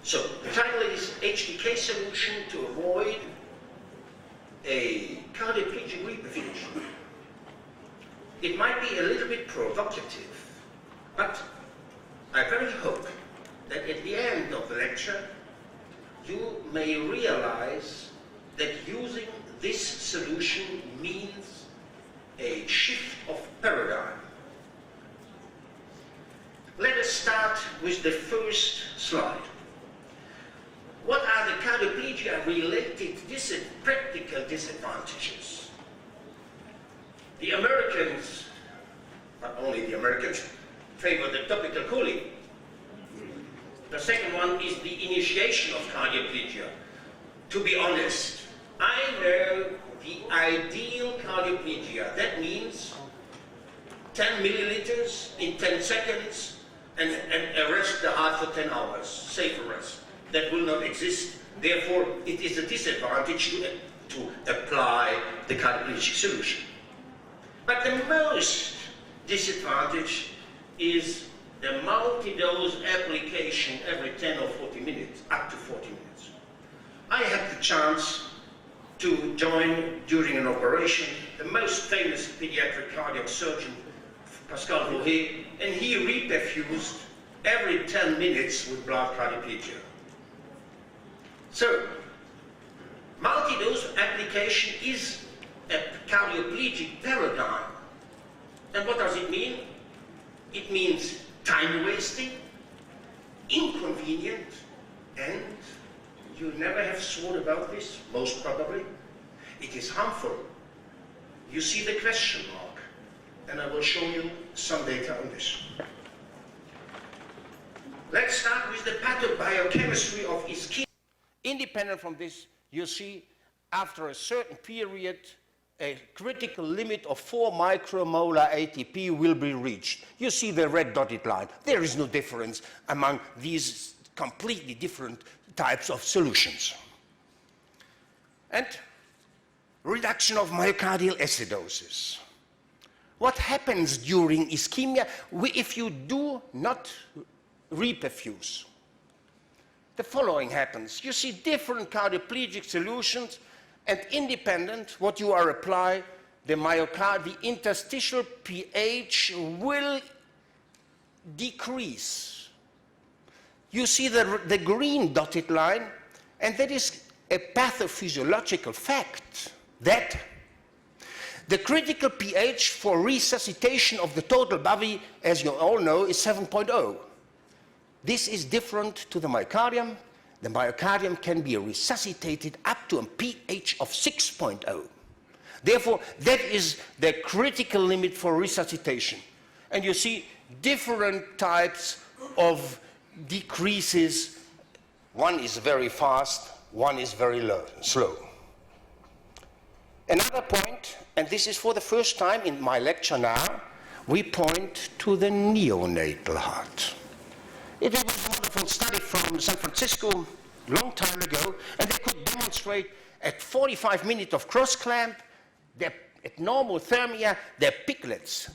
So the title is HDK Solution to Avoid a Cardioplegic Reperfusion. It might be a little bit provocative, but I very hope that at the end of the lecture you may realize that using this solution means a shift of paradigm. Let us start with the first slide. What are the cardioplegia-related practical disadvantages? The Americans, not only the Americans, favor the topical cooling. The second one is the initiation of cardioplegia. To be honest, I know the ideal cardioplegia. That means 10 milliliters in 10 seconds and arrest the heart for 10 hours, safe arrest. That will not exist. Therefore, it is a disadvantage to apply the cardioplegic solution. But the most disadvantage is the multi-dose application every 10 or 40 minutes, up to 40 minutes. I had the chance to join during an operation the most famous pediatric cardiac surgeon, Pascal Rohe, and he reperfused every 10 minutes with blood cardioplegia. So, multi-dose application is a cardioplegic paradigm. And what does it mean? It means time wasting, inconvenient, and you never have thought about this, most probably. It is harmful. You see the question mark, and I will show you some data on this. Let's start with the pathobiochemistry of ischemia. Independent from this, you see after a certain period, a critical limit of 4 micromolar ATP will be reached. You see the red dotted line. There is no difference among these completely different types of solutions. And reduction of myocardial acidosis. What happens during ischemia if you do not reperfuse? The following happens. You see different cardioplegic solutions, and independent what you are applying, the interstitial pH will decrease. You see the green dotted line, and that is a pathophysiological fact that the critical pH for resuscitation of the total body, as you all know, is 7.0. This is different to the myocardium. The myocardium can be resuscitated up to a pH of 6.0. Therefore, that is the critical limit for resuscitation. And you see different types of decreases. One is very fast, one is very slow. Another point, and this is for the first time in my lecture now, we point to the neonatal heart. It was a wonderful study from San Francisco a long time ago, and they could demonstrate at 45 minutes of cross-clamp, at normal thermia, their piglets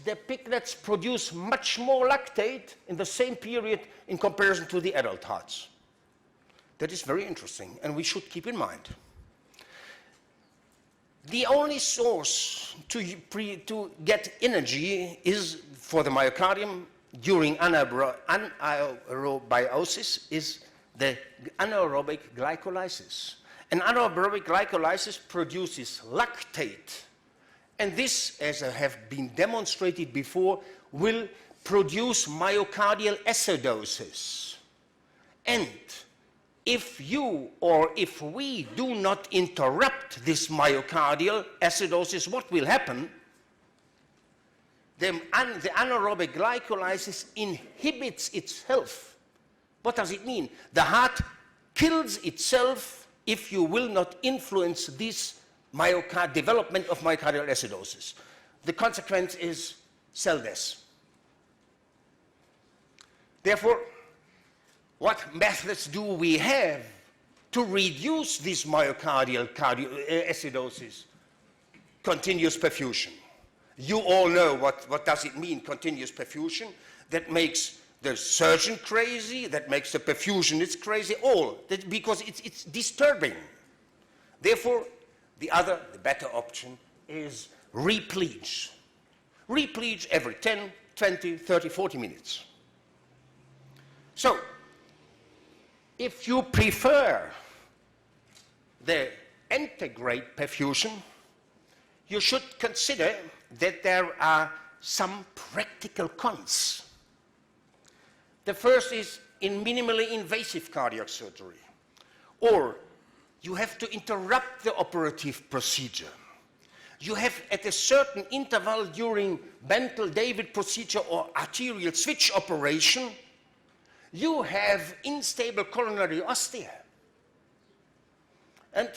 produce much more lactate in the same period in comparison to the adult hearts. That is very interesting, and we should keep in mind. The only source to get energy is for the myocardium during anaerobiosis is the anaerobic glycolysis. And anaerobic glycolysis produces lactate. And this, as I have been demonstrated before, will produce myocardial acidosis. And if you or if we do not interrupt this myocardial acidosis, what will happen? The anaerobic glycolysis inhibits itself. What does it mean? The heart kills itself if you will not influence this development of myocardial acidosis. The consequence is cell death. Therefore, what methods do we have to reduce this myocardial acidosis? Continuous perfusion. You all know what does it mean, continuous perfusion. That makes the surgeon crazy, that makes the perfusionist crazy, all, because it's disturbing. Therefore, the better option is repleage. Repleage every 10, 20, 30, 40 minutes. So, if you prefer the antegrade perfusion, you should consider that there are some practical cons. The first is in minimally invasive cardiac surgery, or you have to interrupt the operative procedure. You have at a certain interval during Bentel-David procedure or arterial switch operation, you have unstable coronary ostia. And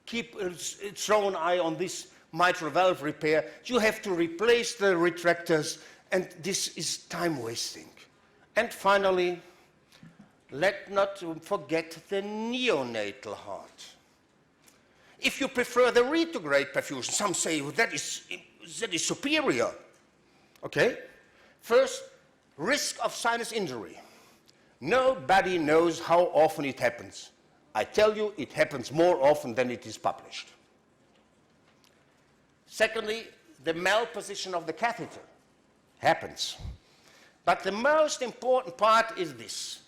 keep a thrown eye on this mitral valve repair. You have to replace the retractors, and this is time wasting. And finally, let's not forget the neonatal heart. If you prefer the retrograde perfusion, some say that is superior. Okay? First, risk of sinus injury. Nobody knows how often it happens. I tell you, it happens more often than it is published. Secondly, the malposition of the catheter happens. But the most important part is this.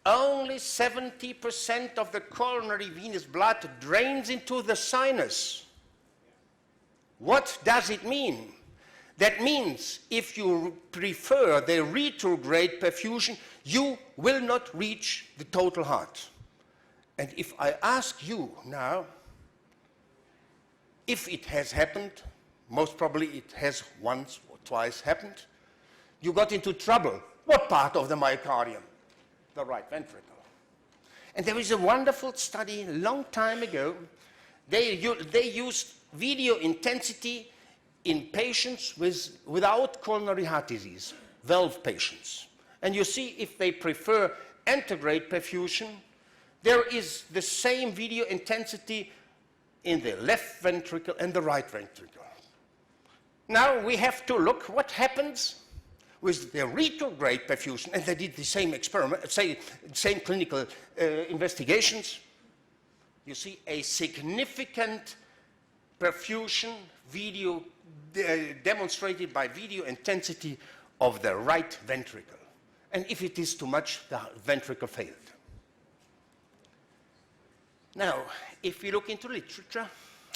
Only 70% of the coronary venous blood drains into the sinus. What does it mean? That means if you prefer the retrograde perfusion, you will not reach the total heart. And if I ask you now, if it has happened, most probably it has once or twice happened, you got into trouble. What part of the myocardium? The right ventricle. And there is a wonderful study a long time ago. They used video intensity in patients without coronary heart disease, valve patients. And you see if they prefer antegrade perfusion, there is the same video intensity in the left ventricle and the right ventricle. Now we have to look what happens with the retrograde perfusion, and they did the same experiment, same clinical investigations. You see a significant perfusion video demonstrated by video intensity of the right ventricle. And if it is too much, the ventricle failed. Now, if we look into literature,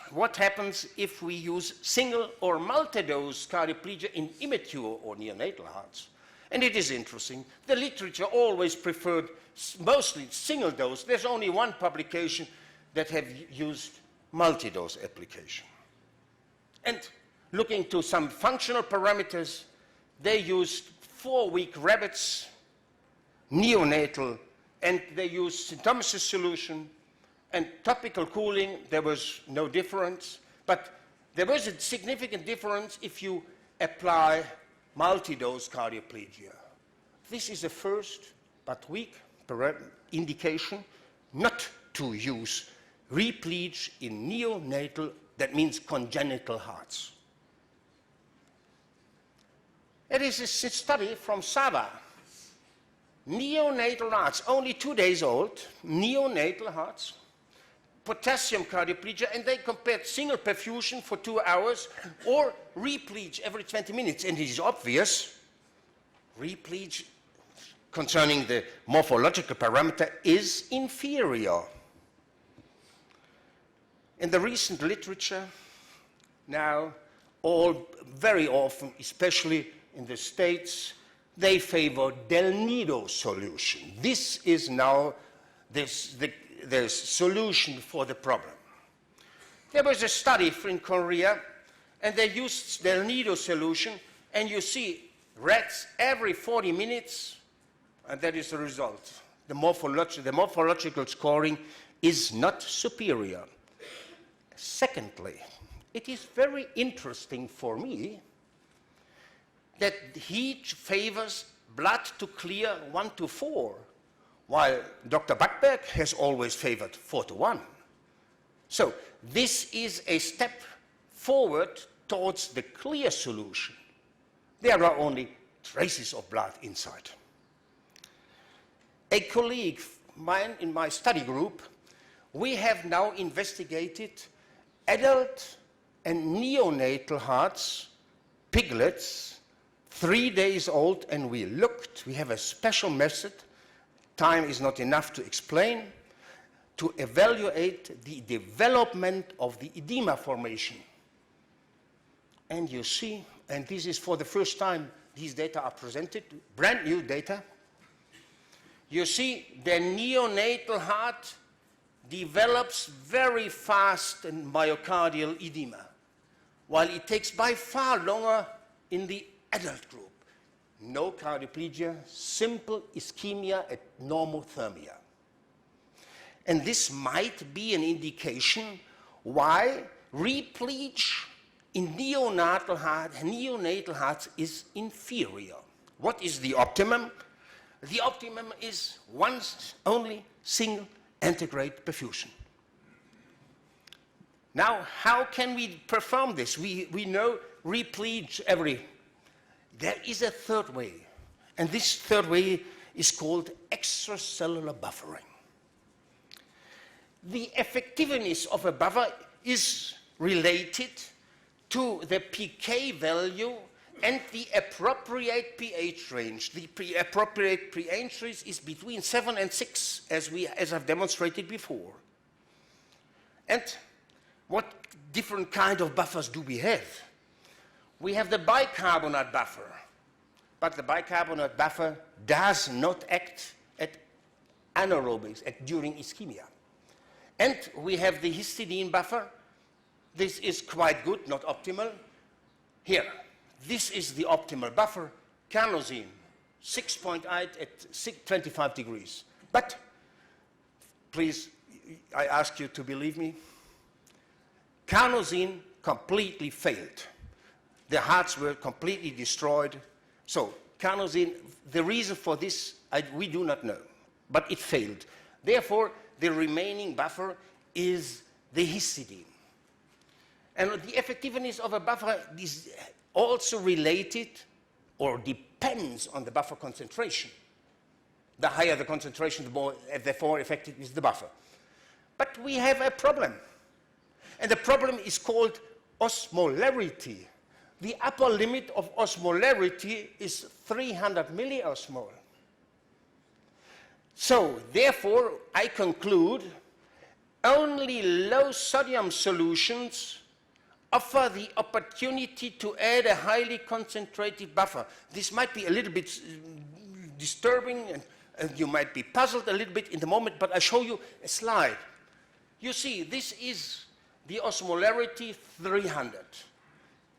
what happens if we use single or multi-dose cardioplegia in immature or neonatal hearts? And it is interesting. The literature always preferred mostly single dose. There's only one publication that have used multi-dose application. And looking to some functional parameters, they used 4-week rabbits, neonatal, and they used symptomasis solution, and topical cooling. There was no difference, but there was a significant difference if you apply multi-dose cardioplegia. This is the first but weak indication not to use repleage in neonatal, that means congenital hearts. It is a study from Sava. Neonatal hearts, only 2 days old, neonatal hearts, potassium cardioplegia, and they compared single perfusion for 2 hours or repleage every 20 minutes. And it is obvious, repleage concerning the morphological parameter is inferior. In the recent literature, now, very often, especially in the States, they favor Del Nido solution. This is now the solution for the problem. There was a study in Korea, and they used Del Nido solution, and you see rats every 40 minutes, and that is the result. The morphological scoring is not superior. Secondly, it is very interesting for me that he favors blood to clear 1 to 4, while Dr. Backberg has always favored 4 to 1. So this is a step forward towards the clear solution. There are only traces of blood inside. A colleague of mine in my study group, we have now investigated adult and neonatal hearts, piglets, 3 days old, and we looked. We have a special method, time is not enough to explain, to evaluate the development of the edema formation. And you see, and this is for the first time these data are presented, brand new data. You see the neonatal heart develops very fast in myocardial edema, while it takes by far longer in the adult group. No cardioplegia, simple ischemia at normothermia. And this might be an indication why replegia in neonatal hearts is inferior. What is the optimum? The optimum is once only single antegrade perfusion. Now, how can we perform this? We know replegia There is a third way, and this third way is called extracellular buffering. The effectiveness of a buffer is related to the pK value and the appropriate pH range. The appropriate pH range is between 7 and 6, as I've demonstrated before. And what different kind of buffers do we have? We have the bicarbonate buffer, but the bicarbonate buffer does not act at anaerobics, during ischemia. And we have the histidine buffer. This is quite good, not optimal. Here, this is the optimal buffer, carnosine, 6.8 at 25 degrees. But please, I ask you to believe me, carnosine completely failed. The hearts were completely destroyed. So carnosine, the reason for this, we do not know, but it failed. Therefore, the remaining buffer is the histidine. And the effectiveness of a buffer is also related or depends on the buffer concentration. The higher the concentration, the more effective is the buffer. But we have a problem. And the problem is called osmolarity. The upper limit of osmolarity is 300 milliosmol. So, therefore, I conclude only low sodium solutions offer the opportunity to add a highly concentrated buffer. This might be a little bit disturbing, and you might be puzzled a little bit in the moment, but I'll show you a slide. You see, this is the osmolarity 300.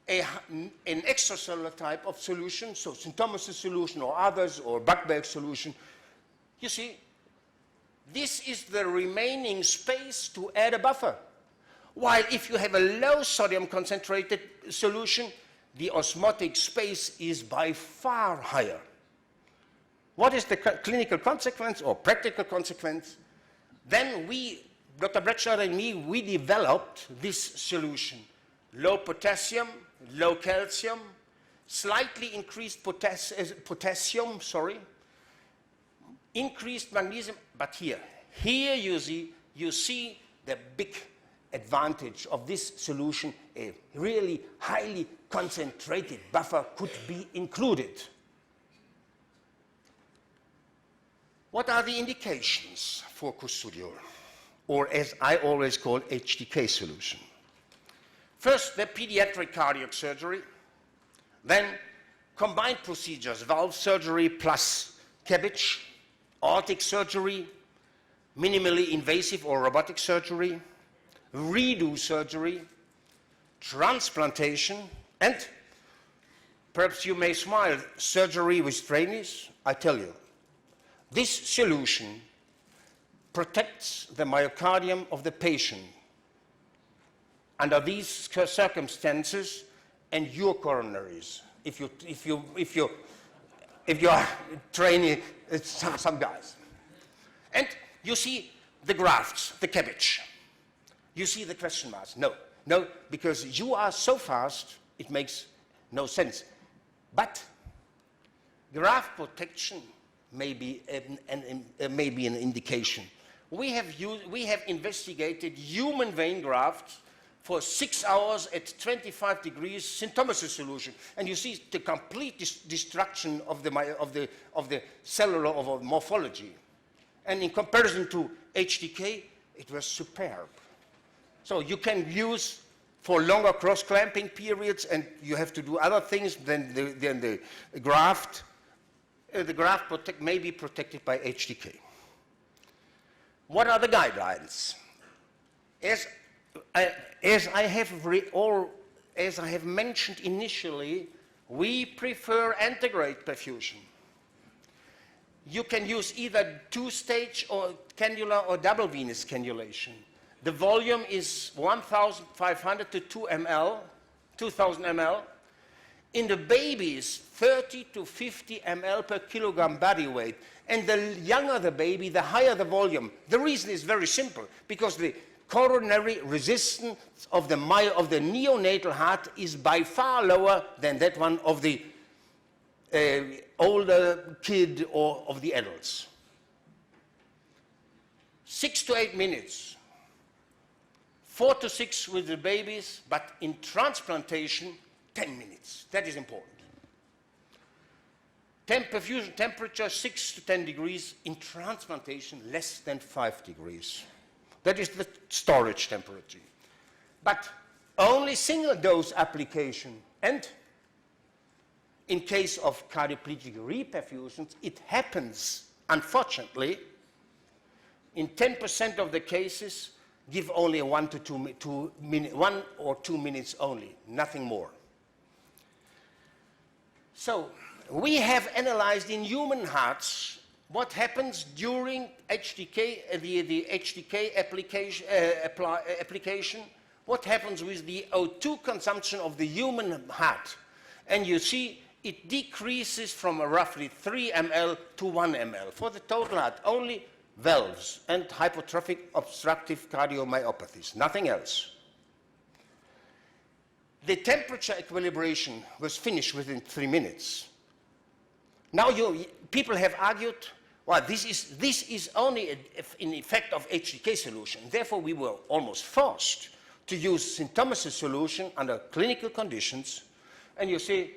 An extracellular type of solution, so St-Thomas' solution or others, or Buchberg solution. You see, this is the remaining space to add a buffer. While if you have a low sodium concentrated solution, the osmotic space is by far higher. What is the clinical consequence or practical consequence? Then we, Dr. Bretschneider and me, we developed this solution. Low potassium, low calcium, slightly increased potassium, increased magnesium, but here you see the big advantage of this solution. A really highly concentrated buffer could be included. What are the indications for Custudiol, or as I always call HDK solution? First, the pediatric cardiac surgery, then combined procedures, valve surgery plus CABG, aortic surgery, minimally invasive or robotic surgery, redo surgery, transplantation, and perhaps you may smile, surgery with trainees. I tell you, this solution protects the myocardium of the patient under these circumstances and your coronaries. If you are training some guys. And you see the grafts, the CABG. You see the question marks. No, because you are so fast, it makes no sense. But graft protection may be an indication. We have investigated human vein grafts for 6 hours at 25 degrees symptomacy solution, and you see the complete destruction of the cellular of morphology. And in comparison to HDK, it was superb. So you can use for longer cross-clamping periods, and you have to do other things than the graft. The graft may be protected by HDK. What are the guidelines? As I have mentioned initially, we prefer antegrade perfusion. You can use either two-stage or cannula or double venous cannulation. The volume is 1,500 to 2,000 ml. In the babies, 30 to 50 ml per kilogram body weight. And the younger the baby, the higher the volume. The reason is very simple, because the coronary resistance of the neonatal heart is by far lower than that one of the older kid or of the adults. 6 to 8 minutes. 4 to 6 with the babies, but in transplantation, 10 minutes. That is important. Perfusion temperature, 6 to 10 degrees. In transplantation, less than 5 degrees. That is the storage temperature. But only single dose application, and in case of cardioplegic reperfusions, it happens, unfortunately, in 10% of the cases, give only 1 or 2 minutes only, nothing more. So we have analyzed in human hearts what happens during HDK, the HDK application, what happens with the O2 consumption of the human heart. And you see it decreases from roughly 3 ml to 1 ml for the total heart, only valves and hypertrophic obstructive cardiomyopathies, nothing else. The temperature equilibration was finished within 3 minutes. Now people have argued, well, this is only an effect of HDK solution. Therefore, we were almost forced to use symptomacy solution under clinical conditions. And you see,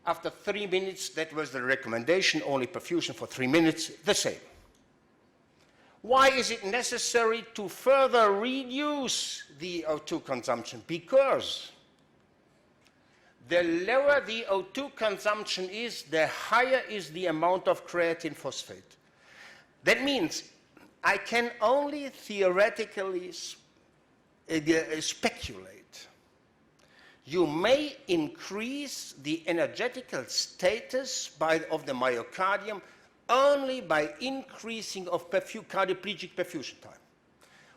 after 3 minutes, that was the recommendation, only perfusion for 3 minutes, the same. Why is it necessary to further reduce the O2 consumption? Because the lower the O2 consumption is, the higher is the amount of creatine phosphate. That means I can only theoretically speculate. You may increase the energetical status of the myocardium only by increasing of cardioplegic perfusion time.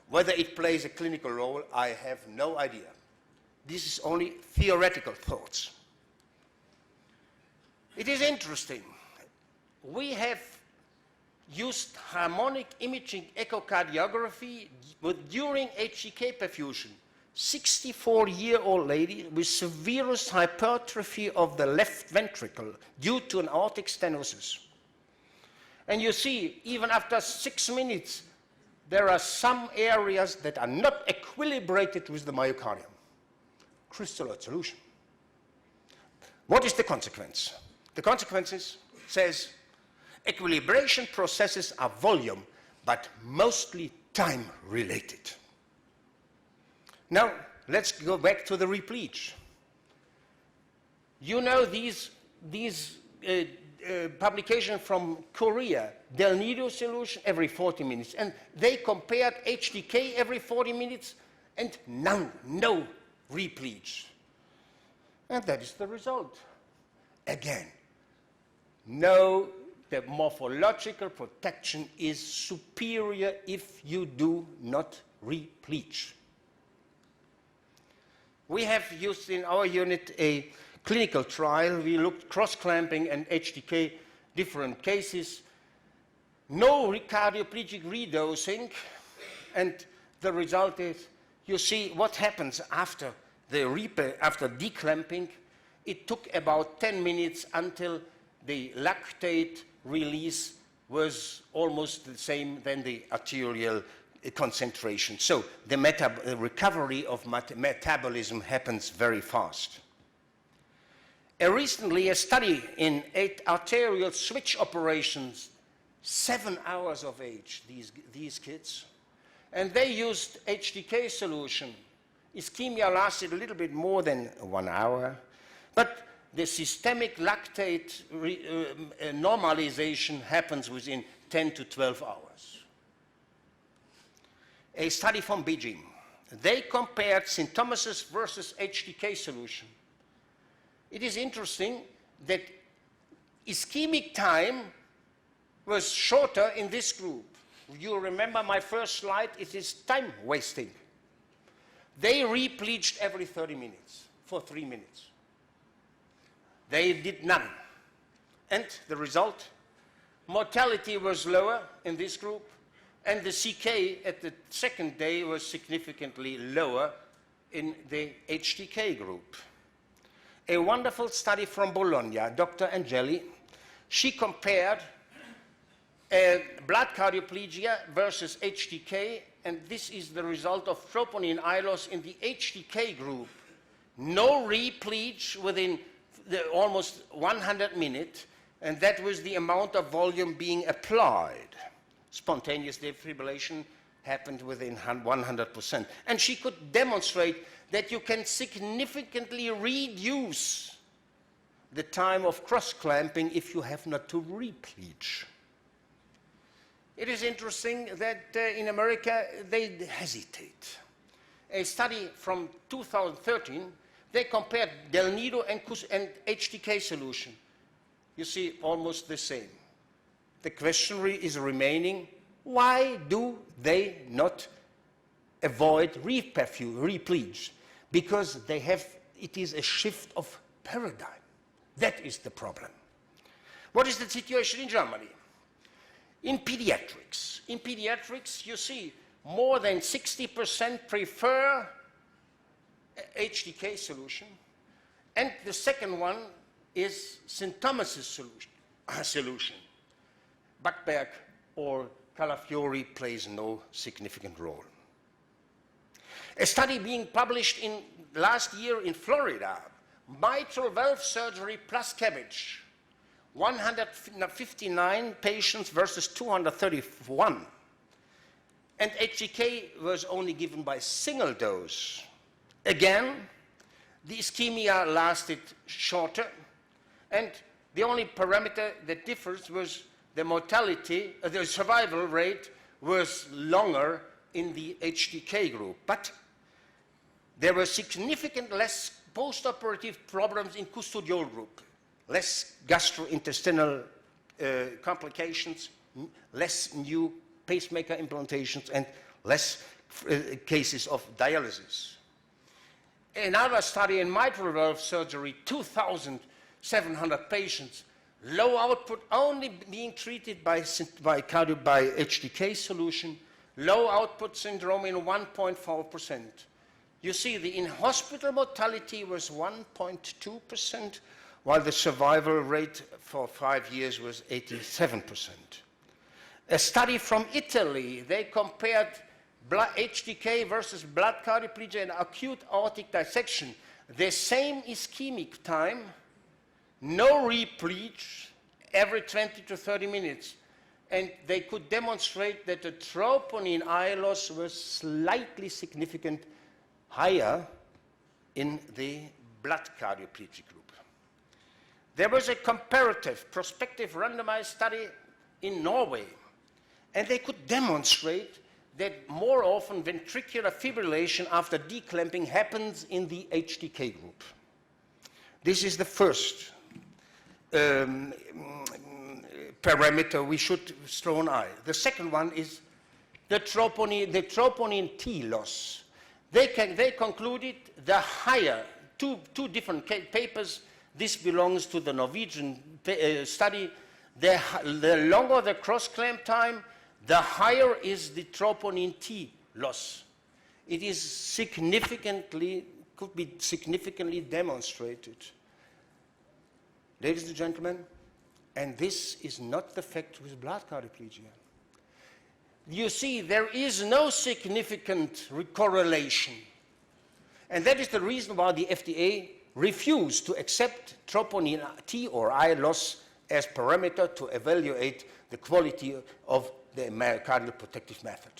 Whether it plays a clinical role, I have no idea. This is only theoretical thoughts. It is interesting. We have used harmonic imaging echocardiography during HCK perfusion. 64-year-old lady with severest hypertrophy of the left ventricle due to an aortic stenosis. And you see, even after 6 minutes, there are some areas that are not equilibrated with the myocardium. Crystalloid solution. What is the consequence? The consequence says equilibration processes are volume, but mostly time-related. Now, let's go back to the repleach. You know these publication from Korea, Del Nido solution every 40 minutes, and they compared HDK every 40 minutes and no repleach. And that is the result. Again, the morphological protection is superior if you do not repleach. We have used in our unit a clinical trial. We looked cross-clamping and HDK, different cases. No cardioplegic redosing, and the result is, you see what happens after declamping. It took about 10 minutes until the lactate release was almost the same than the arterial concentration. So the recovery of metabolism happens very fast. Recently, a study in 8 arterial switch operations, 7 hours of age, these kids, and they used HDK solution. Ischemia lasted a little bit more than 1 hour, but the systemic lactate normalization happens within 10 to 12 hours. A study from Beijing. They compared symptomasis versus HDK solution. It is interesting that ischemic time was shorter in this group. You remember my first slide? It is time wasting. They repleached every 30 minutes for 3 minutes. They did none. And the result? Mortality was lower in this group, and the CK at the second day was significantly lower in the HDK group. A wonderful study from Bologna, Dr. Angeli, she compared blood cardioplegia versus HDK, and this is the result of troponin I loss in the HDK group. No repleach within almost 100 minutes, and that was the amount of volume being applied. Spontaneous defibrillation happened within 100%. And she could demonstrate that you can significantly reduce the time of cross-clamping if you have not to repleach. It is interesting that in America they hesitate. A study from 2013, they compared Del Nido and HDK solution. You see, almost the same. The question is remaining, why do they not avoid repleach? Because it is a shift of paradigm. That is the problem. What is the situation in Germany? In pediatrics, you see more than 60% prefer HDK solution, and the second one is symptomasis solution. Buckberg or Calafiori plays no significant role. A study being published last year in Florida, mitral valve surgery plus CABG, 159 patients versus 231. And HDK was only given by single dose. Again, the ischemia lasted shorter, and the only parameter that differs was the mortality, the survival rate was longer in the HDK group. But there were significant less postoperative problems in custodial group, less gastrointestinal complications, less new pacemaker implantations, and less cases of dialysis. Another study in mitral valve surgery, 2,700 patients, low output only being treated by HDK solution, low output syndrome in 1.4%. You see, the in-hospital mortality was 1.2%, while the survival rate for 5 years was 87%. A study from Italy, they compared HDK versus blood cardioplegia and acute aortic dissection. The same ischemic time, no repleach every 20 to 30 minutes. And they could demonstrate that the troponin I loss was slightly significant higher in the blood cardioplegic group. There was a comparative, prospective randomized study in Norway, and they could demonstrate that more often ventricular fibrillation after declamping happens in the HDK group. This is the first parameter we should throw an eye. The second one is the troponin T loss. They concluded the higher, two different papers, this belongs to the Norwegian study, the longer the cross-clamp time, the higher is the troponin T loss. It is could be significantly demonstrated. Ladies and gentlemen, And this is not the fact with blood cardioplegia. You see, there is no significant correlation. And that is the reason why the FDA refused to accept troponin T or I loss as parameter to evaluate the quality of the myocardial protective method.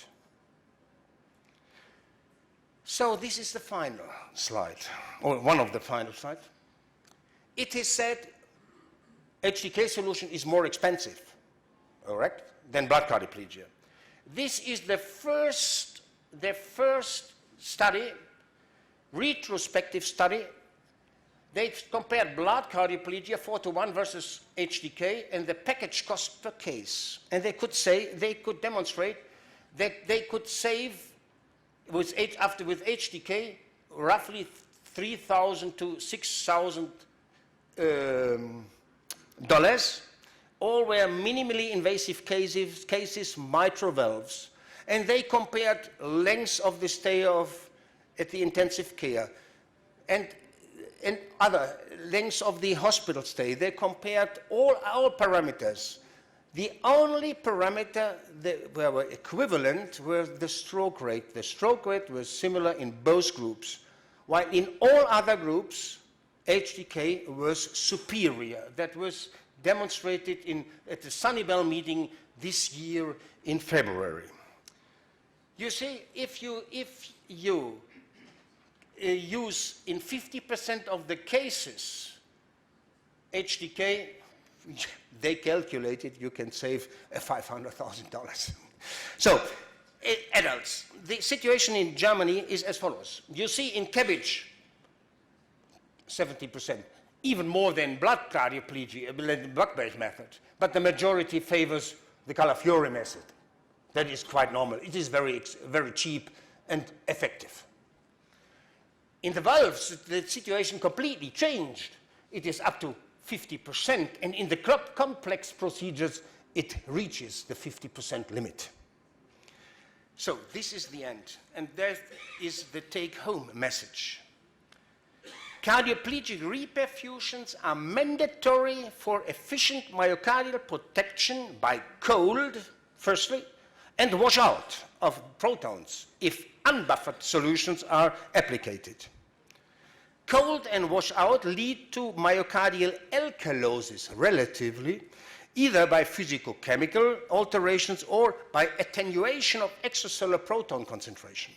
So this is the final slide, or one of the final slides. It is said HDK solution is more expensive, correct, than blood cardioplegia. This is the first study, retrospective study. They compared blood cardioplegia 4:1 versus HDK and the package cost per case. And they could demonstrate that they could save with HDK roughly $3,000 to $6,000 dollars. All were minimally invasive cases, mitral valves. And they compared lengths of the stay at the intensive care and other lengths of the hospital stay. They compared all parameters. The only parameter that were equivalent was the stroke rate. The stroke rate was similar in both groups, while in all other groups, HDK was superior. That was demonstrated at the Sunnybell meeting this year in February. You see, if you use in 50% of the cases HDK, they calculated you can save $500,000. So, adults, the situation in Germany is as follows. You see in cabbage, 70%, even more than blood cardioplegia, the blood-based method, but the majority favors the Calafiore method. That is quite normal. It is very, very cheap and effective. In the valves, the situation completely changed. It is up to 50%, and in the complex procedures, it reaches the 50% limit. So this is the end, and that is the take-home message. Cardioplegic reperfusions are mandatory for efficient myocardial protection by cold, firstly, and washout of protons if unbuffered solutions are applicated. Cold and washout lead to myocardial alkalosis relatively, either by physicochemical alterations or by attenuation of extracellular proton concentration.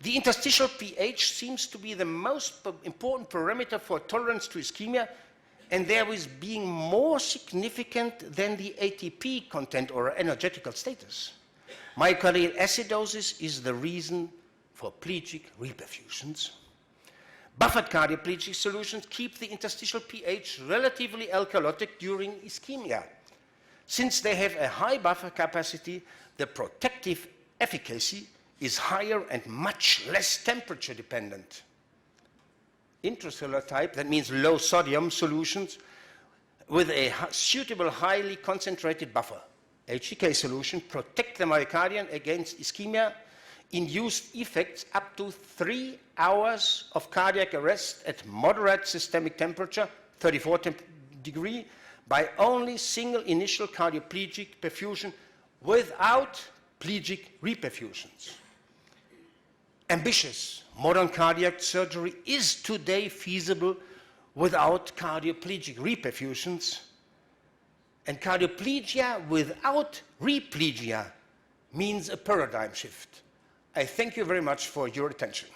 The interstitial pH seems to be the most important parameter for tolerance to ischemia, and there is being more significant than the ATP content or energetical status. Myocardial acidosis is the reason for plegic reperfusions. Buffered cardioplegic solutions keep the interstitial pH relatively alkalotic during ischemia. Since they have a high buffer capacity, the protective efficacy is higher and much less temperature dependent. Intracellular type, that means low sodium solutions with a suitable highly concentrated buffer, HDK solution, protect the myocardium against ischemia, induced effects up to 3 hours of cardiac arrest at moderate systemic temperature, 34 degree, by only single initial cardioplegic perfusion without plegic reperfusions. Ambitious modern cardiac surgery is today feasible without cardioplegic reperfusions, and cardioplegia without replegia means a paradigm shift. I thank you very much for your attention.